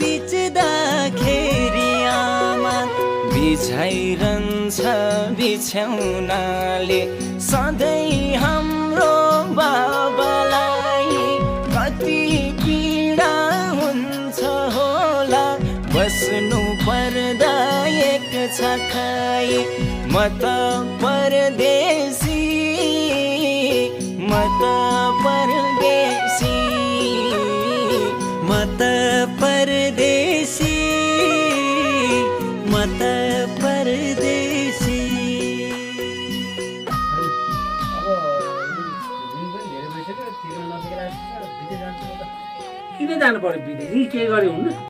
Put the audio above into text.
बिच्दाखेरि आमा बिछाइरहन्छ बिछ्याउनाले सधैँ हाम्रो बाबालाई कति पीडा हुन्छ होला बस्नु पर्दा एक छाकाई म त परदेशी म त परदेशी म त परदेशी म त परदेशी किन जानु पर्यो विदेश के गर्यो हुन्न